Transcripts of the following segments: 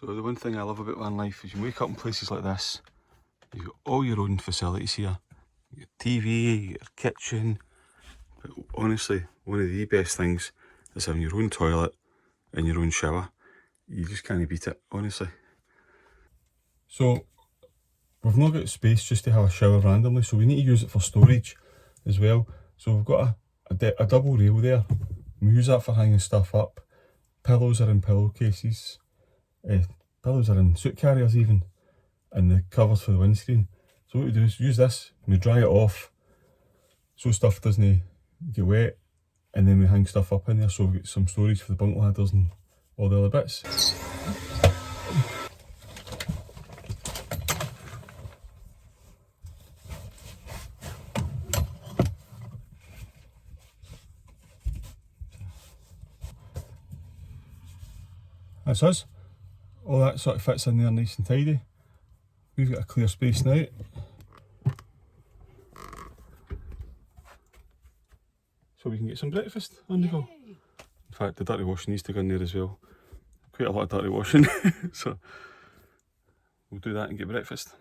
So the one thing I love about van life is you wake up in places like this, you've got all your own facilities here. Your TV, your kitchen, but honestly, one of the best things is having your own toilet and your own shower. You just can't beat it, honestly. So we've not got space just to have a shower randomly, so we need to use it for storage as well. So we've got a double rail there. We use that for hanging stuff up. Pillows are in pillowcases. Pillows are in suit carriers even, and the covers for the windscreen. So what we do is use this, we dry it off so stuff doesn't get wet, and then we hang stuff up in there so we get some storage for the bunk ladders and all the other bits. That's us. All that sort of fits in there nice and tidy. We've got a clear space now. So we can get some breakfast on the go. In fact, the dirty washing needs to go in there as well. Quite a lot of dirty washing. So we'll do that and get breakfast.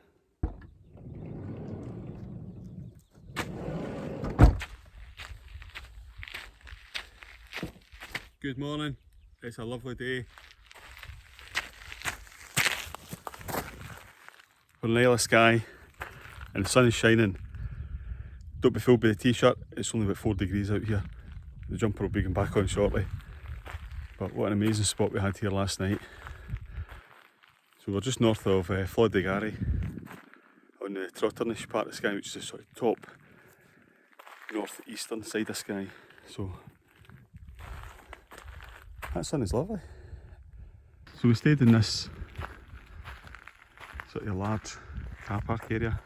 Good morning. It's a lovely day. We're in the Isle of Skye and the sun is shining. Don't be fooled by the t-shirt, it's only about 4 degrees out here. The jumper will be going back on shortly. But what an amazing spot we had here last night. So we're just north of Flashader on the Trotternish part of Skye, which is the sort of top north-eastern side of Skye. So that sun is lovely. So we stayed in this sort of large car park area.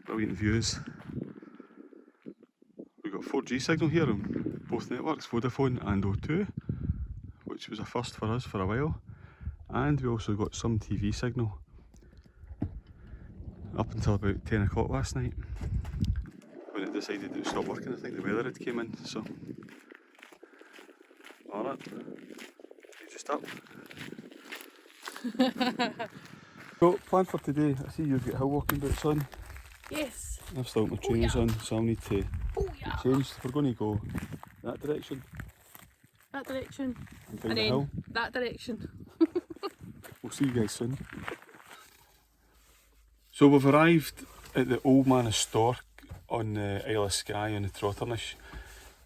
Brilliant views. We've got 4G signal here on both networks, Vodafone and O2, which was a first for us for a while. And we also got some TV signal up until about 10 o'clock last night when it decided it would stop working. I think the weather had came in, so. Alright, you just up. So, plan for today, I see you've got hill walking boots on. Yes. I've still got my trainers on, so I'll need to get changed. We're going to go that direction. That direction. And down And the then hill. that direction. We'll see you guys soon. So we've arrived at the Old Man of Storr on the Isle of Skye on the Trotternish.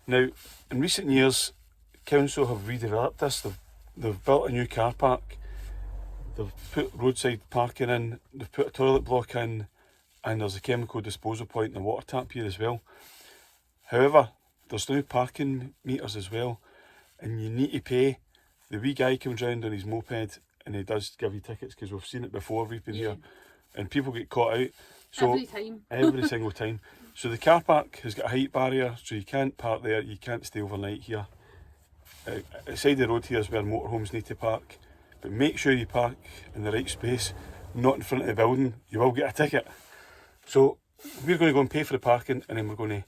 Now, in recent years, council have redeveloped this. They've built a new car park. They've put roadside parking in, they've put a toilet block in, and there's a chemical disposal point and a water tap here as well. However, there's now parking meters as well, and you need to pay. The wee guy comes round on his moped and he does give you tickets, because we've seen it before, we've been here, and people get caught out. So every time. Every single time. So the car park has got a height barrier, so you can't park there, you can't stay overnight here. Outside the road here is where motorhomes need to park. But make sure you park in the right space, not in front of the building. You will get a ticket. So we're going to go and pay for the parking, and then we're going to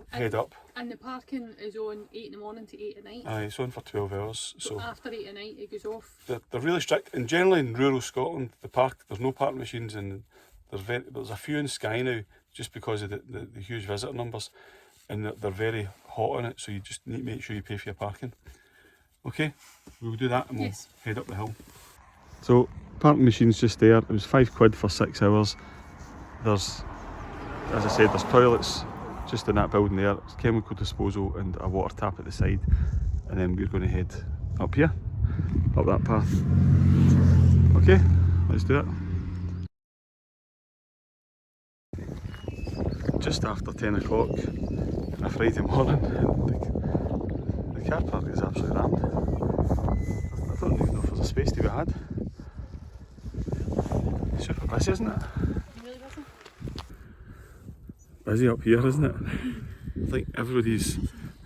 head up. And the parking is on 8 in the morning to 8 at night. Aye, it's on for 12 hours. So after 8 at night it goes off. They're really strict. And generally in rural Scotland, there's no parking machines, and there's a few in Skye now, just because of the huge visitor numbers. And they're very hot on it, so you just need to make sure you pay for your parking. Okay, we'll do that and we'll head up the hill. So, parking machine's just there. It was £5 for 6 hours. There's, as I said, there's toilets just in that building there. There's chemical disposal and a water tap at the side. And then we're going to head up here, up that path. Okay, let's do it. Just after 10 o'clock on a Friday morning. The car park is absolutely rammed. I don't even know if there's a space to be had. Super busy, isn't it? Really busy. Busy up here, isn't it? I think everybody's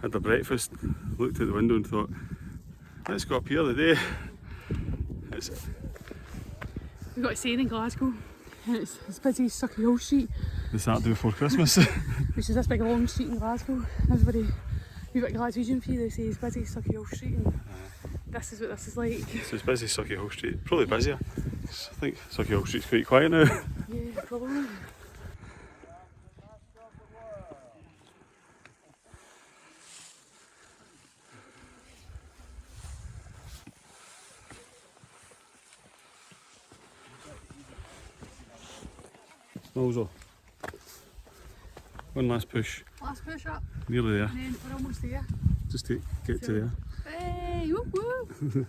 had their breakfast, looked out the window and thought, let's go up here today. We've got a saying in Glasgow, and it's busy Sucky Hill Street. The Saturday before Christmas. Which is this big long street in Glasgow. Everybody, we've got Glaswegian for you, they say it's busy Sucky Hill Street. And This is what this is like. So it's busy Sucky Hall Street, probably busier. I think Sucky Hall Street's quite quiet now. Yeah, probably. Smells off. One last push. Last push up. Nearly there. And then we're almost there. Just to get to there. Hey, whoop whoop.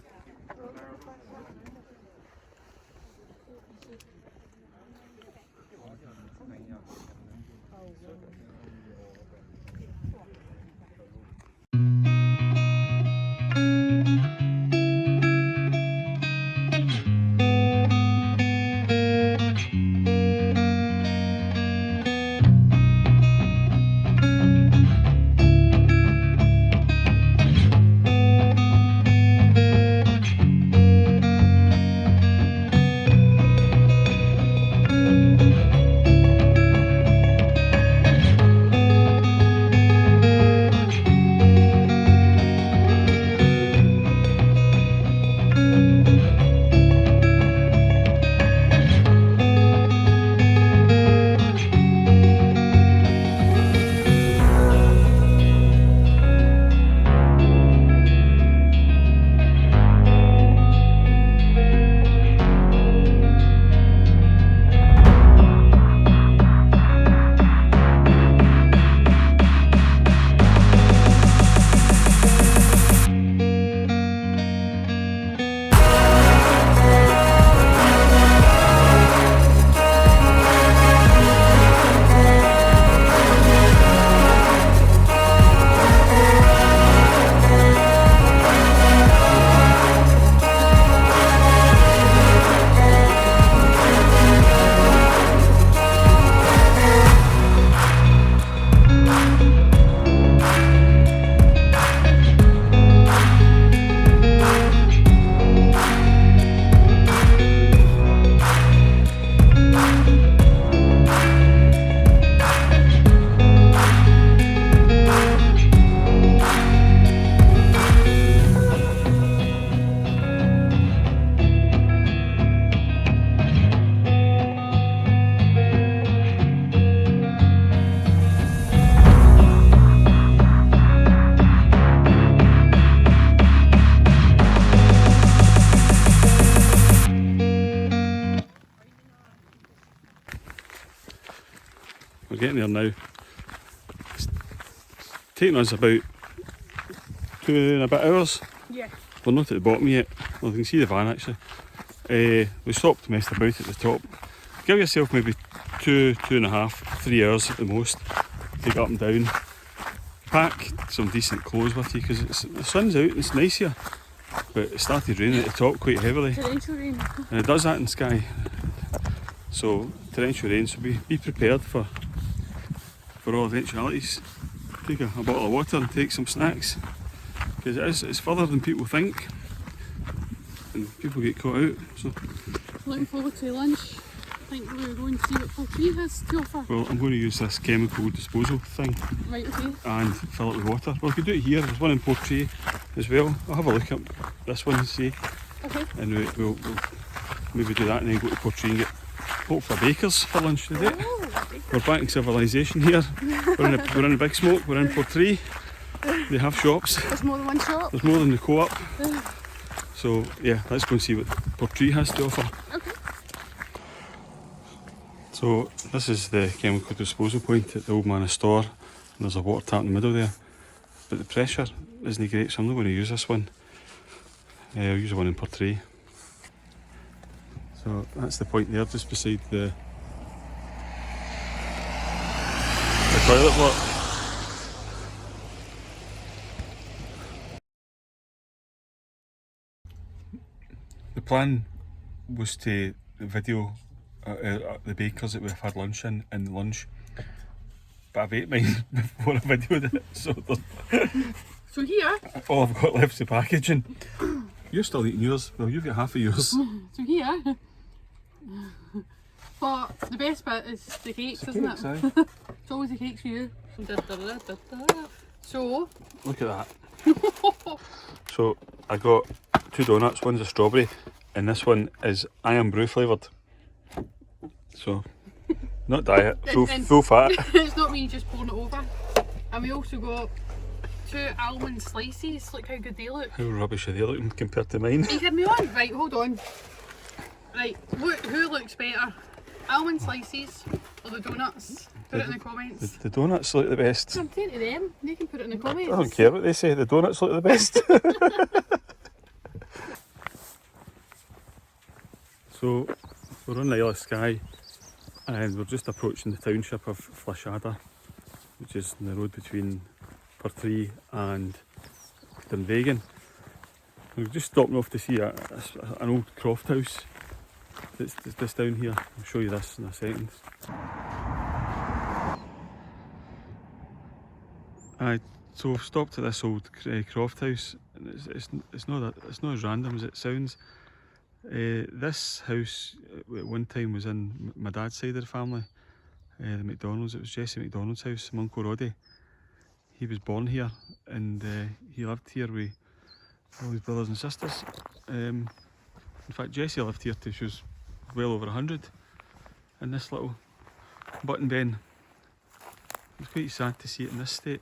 We're getting there now. It's taking us about 2.5 hours. Yeah. We're not at the bottom yet. Well, you can see the van actually. We stopped, messed about at the top. Give yourself maybe 2.5, 3 hours at the most to get up and down. Pack some decent clothes with you because the sun's out and it's nice here. But it started raining at the top quite heavily. Torrential rain. And it does that in Skye. So torrential rain, so be prepared for all eventualities. Take a bottle of water and take some snacks. Because it's further than people think. And people get caught out. So Looking forward to lunch. I think we're going to see what Plockton has to offer. well, I'm going to use this chemical disposal thing Right, okay. and fill it with water. Well, I could do it here. There's one in Portray as well. I'll have a look at this one and see. Okay. And we'll maybe do that and then go to Portray and get hopefully bakers for lunch today. Oh, We're back in civilization here. We're in a big smoke. We're in Portray. They have shops. there's more than one shop. There's more than the co-op. So yeah, let's go and see what Portray has to offer. Okay. So this is the chemical disposal point at the Old Man of Storr. And there's a water tap in the middle there. But the pressure isn't great, so I'm not going to use this one. I'll use the one in Portray. So that's the point there, just beside the toilet block. The plan was to video the bakers that we've had lunch in the lunch, but I've ate mine before I videoed it, so So here, all I've got left's the packaging. You're still eating yours. Well, you've got half of yours. so here. But the best bit is the cakes, isn't it? Aye. It's always the cakes for you. So, Look at that. So I got two donuts, one's a strawberry and this one is I am brew flavoured. So, not diet, full fat. It's not me just pouring it over. And we also got 2 almond slices. Look how good they look. How rubbish are they looking compared to mine? Are you kidding me on? Right, hold on. Right, who looks better? Almond slices or the donuts? Put it in the comments. The donuts look the best. I'm saying to them, they can put it in the comments. I don't care what they say, the donuts look the best. So, we're on the Isle of Skye and we're just approaching the township of Flashader, which is the road between Portree and Dunvegan. We're just stopping off to see an old croft house that's just down here. I'll show you this in a second. So we've stopped at this old croft house, and it's not as random as it sounds. This house at one time was in my dad's side of the family, the McDonald's. It was Jesse McDonald's house, my Uncle Roddy. He was born here and he lived here with all his brothers and sisters. In fact, Jessie lived here till she was well over 100 in this little button bin. It's quite sad to see it in this state.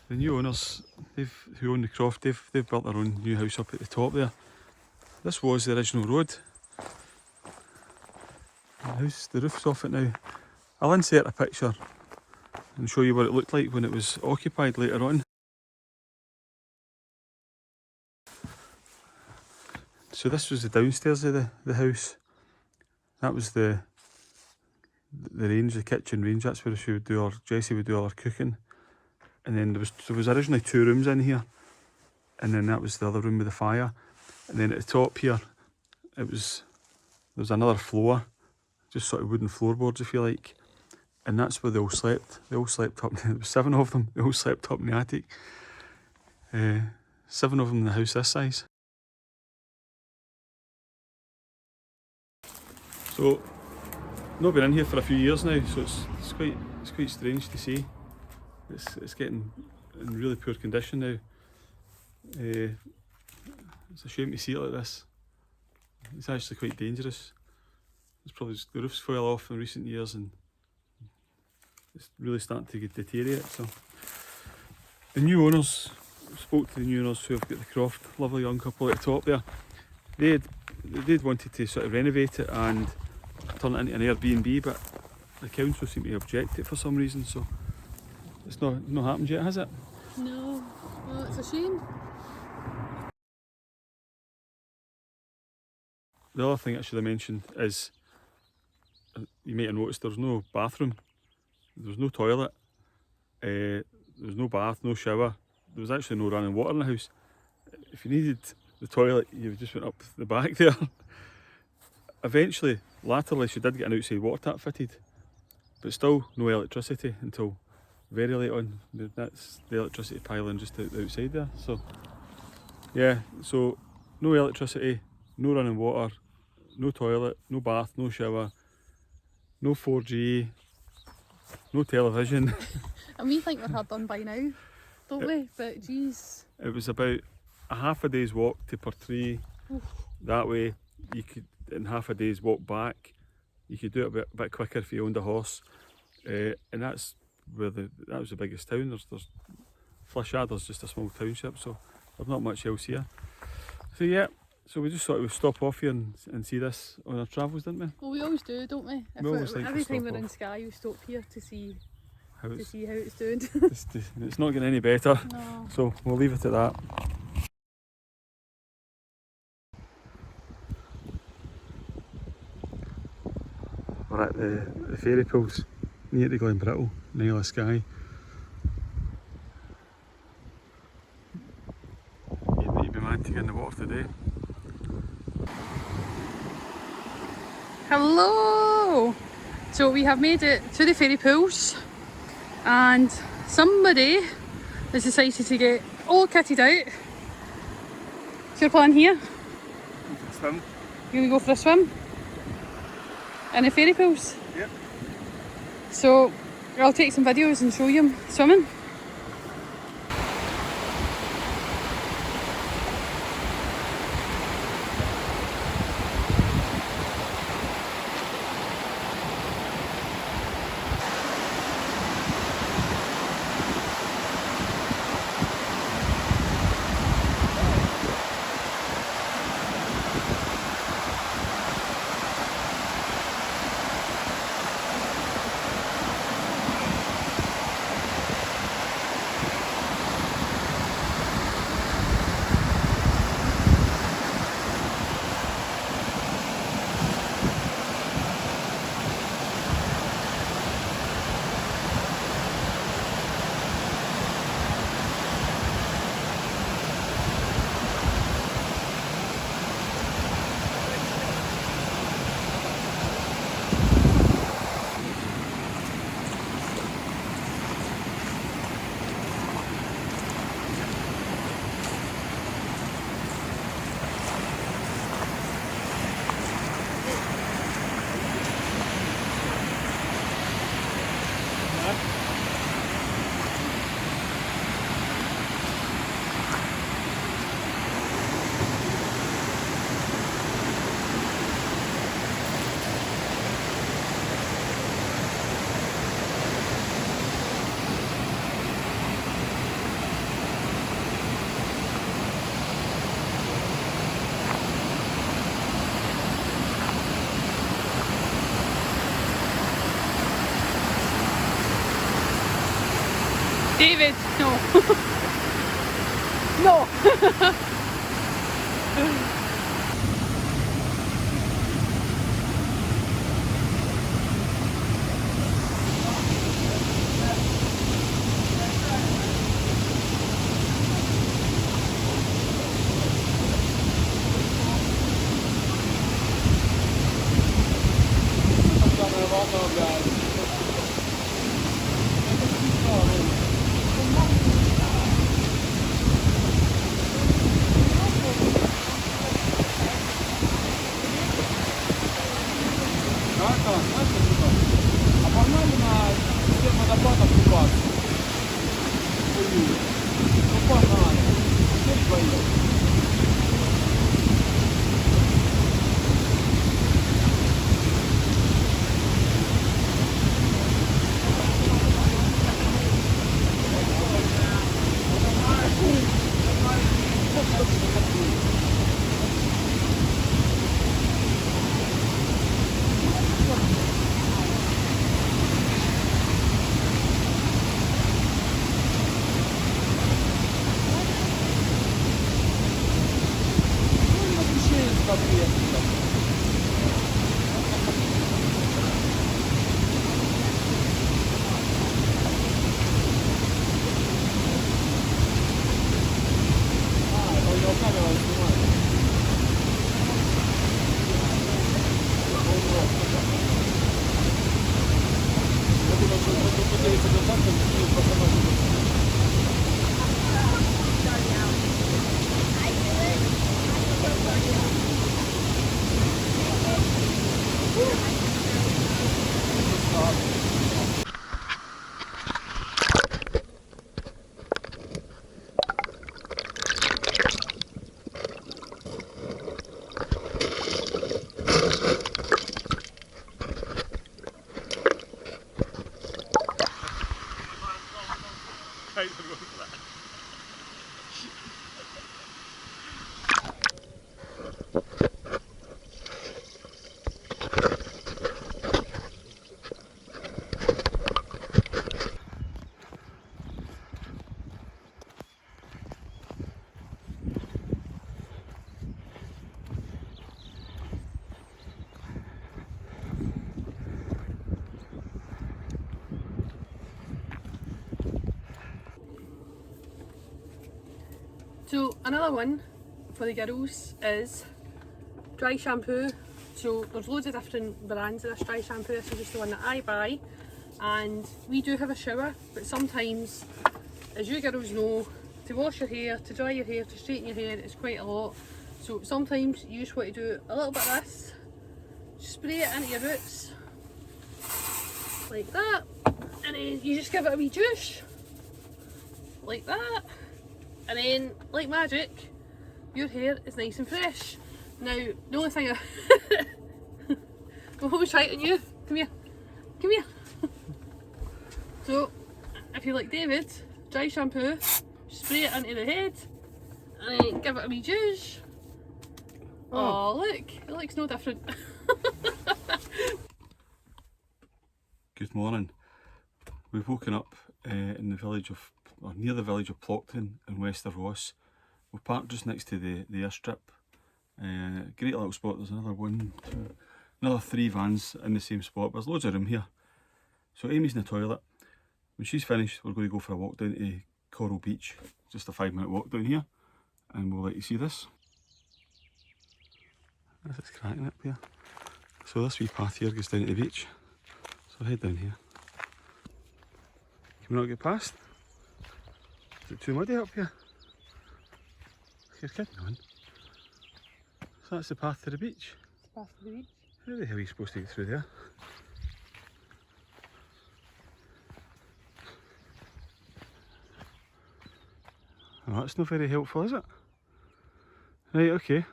The new owners, who own the croft, they've built their own new house up at the top there. This was the original road. The roof's off it now. I'll insert a picture and show you what it looked like when it was occupied later on. So this was the downstairs of the house. That was the range, the kitchen range. That's where Jessie would do all her cooking. And then there was originally 2 rooms in here, and then that was the other room with the fire. And then at the top here, there was another floor, just sort of wooden floorboards if you like, and that's where they all slept. They all slept up. There was 7 of them. They all slept up in the attic. 7 of them in the house this size. So, not been in here for a few years now, so it's quite strange to see. It's getting in really poor condition now. It's a shame to see it like this. It's actually quite dangerous. The roof's fell off in recent years and it's really starting to deteriorate. So the new owners, spoke to the new owners who have got the croft, lovely young couple at the top there. They'd wanted to sort of renovate it and turn it into an Airbnb, but the council seemed to object it for some reason, so it's not happened yet, has it? No, well, it's a shame. The other thing I should have mentioned is, you might have noticed there's no bathroom, there's no toilet, there was no bath, no shower, there was actually no running water in the house. If you needed the toilet, you just went up the back there. Eventually, latterly, she did get an outside water tap fitted, but still no electricity until very late on. That's the electricity piling just outside there. So yeah, so no electricity, no running water, no toilet, no bath, no shower, no 4G, no television. And we think we're hard done by now, don't we? But geez. It was about a half a day's walk to Portree. That way you could, in half a day's walk back, you could do it a bit quicker if you owned a horse. And that's where that was the biggest town. There's Flashader's just a small township, so there's not much else here. So yeah, so we just thought we'd stop off here and see this on our travels, didn't we? Well, we always do, don't we? Every time we're in Skye, we stop here to see how it's doing. It's not getting any better, no. So we'll leave it at that. We're at the ferry pools near to Glenbrittle, Isle of Skye. You'd be mad to get in the water today. Hello! So we have made it to the ferry pools and somebody has decided to get all kitted out. What's your plan here? Swim. You're going to go for a swim? In the ferry pools? Yep. So I'll take some videos and show you swimming. David, no. No. А погнали на систему водопадов купаться. Ну погнали. Теперь поедем. So another one for the girls is dry shampoo. So there's loads of different brands of this dry shampoo. This is just the one that I buy, and we do have a shower, but sometimes, as you girls know, to wash your hair, to dry your hair, to straighten your hair is quite a lot. So sometimes you just want to do a little bit of this, spray it into your roots like that, and then you just give it a wee douche like that, and then like magic your hair is nice and fresh. Now the only thing I'm always trying on you, come here, come here. So if you like David, dry shampoo, spray it into the head and then give it a wee douche. Oh look, it looks no different. Good morning. We've woken up in the village of, or near the village of Plockton in West of Ross. We're parked just next to the airstrip. Great little spot. There's another 3 vans in the same spot. There's loads of room here. So Amy's in the toilet. When she's finished, we're going to go for a walk down to Coral Beach. Just a 5-minute walk down here, and we'll let you see this. It's cracking up here. So this wee path here goes down to the beach. So head down here. Can we not get past? Is it too muddy up here? You're kidding on. So that's the path to the beach. Path to the beach. How the hell are you supposed to get through there? Well, that's not very helpful, is it? Right, okay.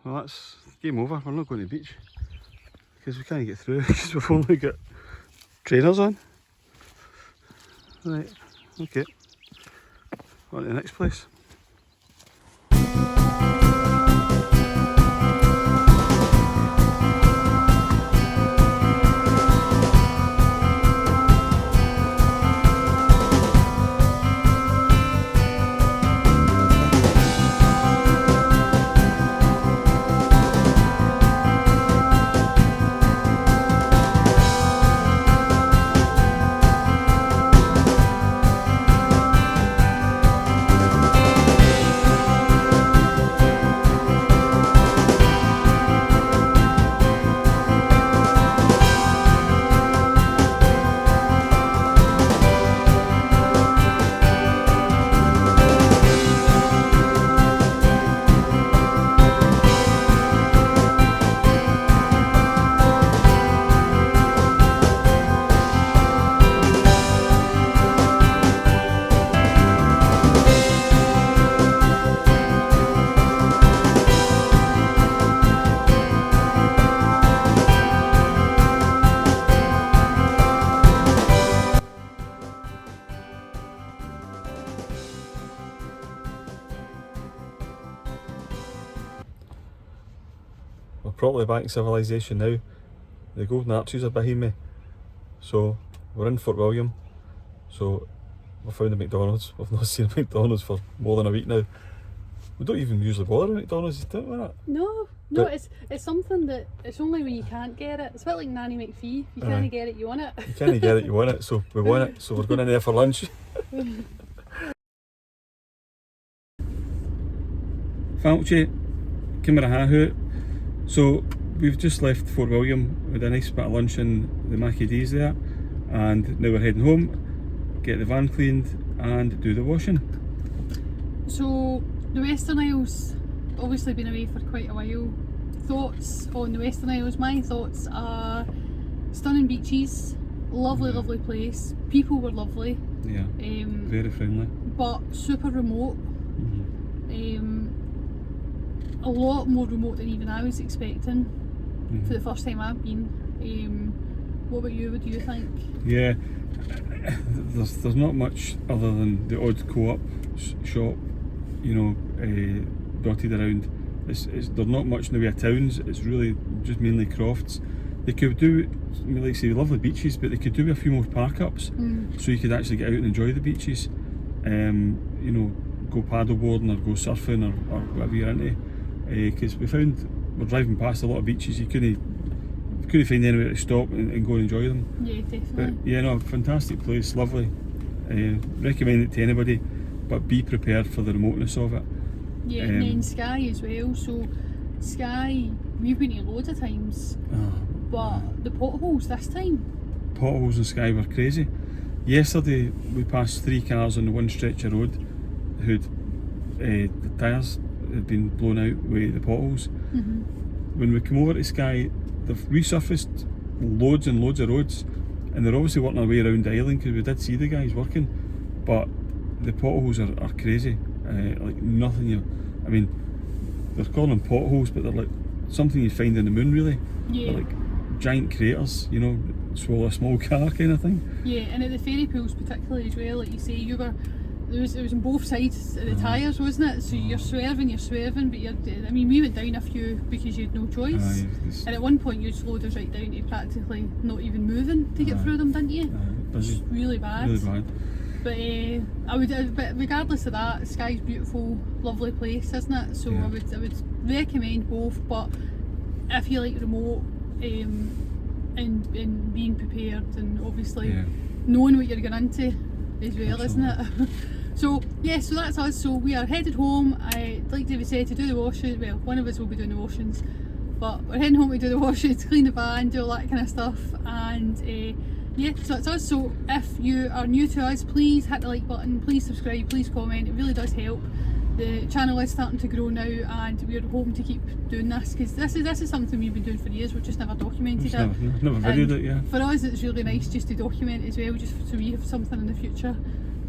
Well, that's game over. We're not going to the beach because we can't get through because we've only got trainers on. Right, okay. On to the next place. We're probably back in civilization now. The golden arches are behind me. So we're in Fort William. So we found a McDonald's. We've not seen a McDonald's for more than a week now. We don't even usually bother with McDonald's, don't we? No, but it's something that it's only when you can't get it. It's a bit like Nanny McPhee. If you can't get it, you want it. You can't get it, you want it. So we want it. So we're going in there for lunch. Falchi, Campervan. So we've just left Fort William with a nice bit of lunch in the Mackie D's there, and now we're heading home, get the van cleaned and do the washing. So the Western Isles, obviously been away for quite a while. Thoughts on the Western Isles? My thoughts are stunning beaches, lovely place, people were lovely. Yeah, very friendly. But super remote. A lot more remote than even I was expecting for the first time I've been. What about you? What do you think? Yeah, there's not much other than the odd co-op shop, you know, dotted around. There's not much in the way of towns. It's really just mainly crofts. They could do, like I say, lovely beaches, but they could do a few more park-ups, so you could actually get out and enjoy the beaches. You know, go paddleboarding or go surfing or whatever you're into. Because we found we're driving past a lot of beaches, you couldn't find anywhere to stop and go and enjoy them. Yeah, definitely. But yeah, no, fantastic place, lovely. Recommend it to anybody, but be prepared for the remoteness of it. Yeah, and then Skye as well. So Skye, we've been here loads of times, but the potholes this time. Potholes in Skye were crazy. Yesterday we passed 3 cars on the one stretch of road who'd the tyres had been blown out with the potholes. When we come over to Skye, they've resurfaced loads and loads of roads, and they're obviously working their way around the island because we did see the guys working, but the potholes are crazy. Like nothing I mean, they're calling them potholes, but they're like something you find in the moon, really. Yeah. They're like giant craters, you know, swallow a small car kind of thing. Yeah, and at the ferry pools particularly as well, like you say, it was on both sides of the tyres, wasn't it? So you're swerving, but I mean, we went down a few because you had no choice. And at one point you slowed us right down to practically not even moving to get through them, didn't you? It was really bad. Really bad. But but regardless of that, Skye's beautiful, lovely place, isn't it? So I would recommend both, but if you like remote and being prepared and obviously knowing what you're going into as well, isn't it? So yeah, so that's us. So we are headed home. Like David said, to do the washing. Well, one of us will be doing the washings, but we're heading home to do the washings, clean the van, do all that kind of stuff, and yeah, so that's us. So if you are new to us, please hit the like button, please subscribe, please comment. It really does help. The channel is starting to grow now, and we're hoping to keep doing this because this is something we've been doing for years. We've just never documented it. Never videoed it, yeah. For us, it's really nice just to document as well, just so we have something in the future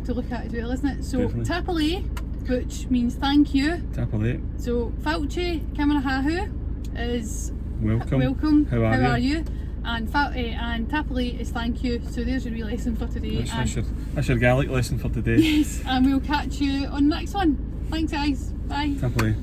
to look at as well, isn't it? So tap away, which means thank you. Tapalate. So Falche Kamarahahu is Welcome. How are you? And Tapalate is thank you. So there's your wee lesson for today. That's your Gaelic lesson for today. Yes, and we'll catch you on the next one. Thanks guys. Bye. Tapalate.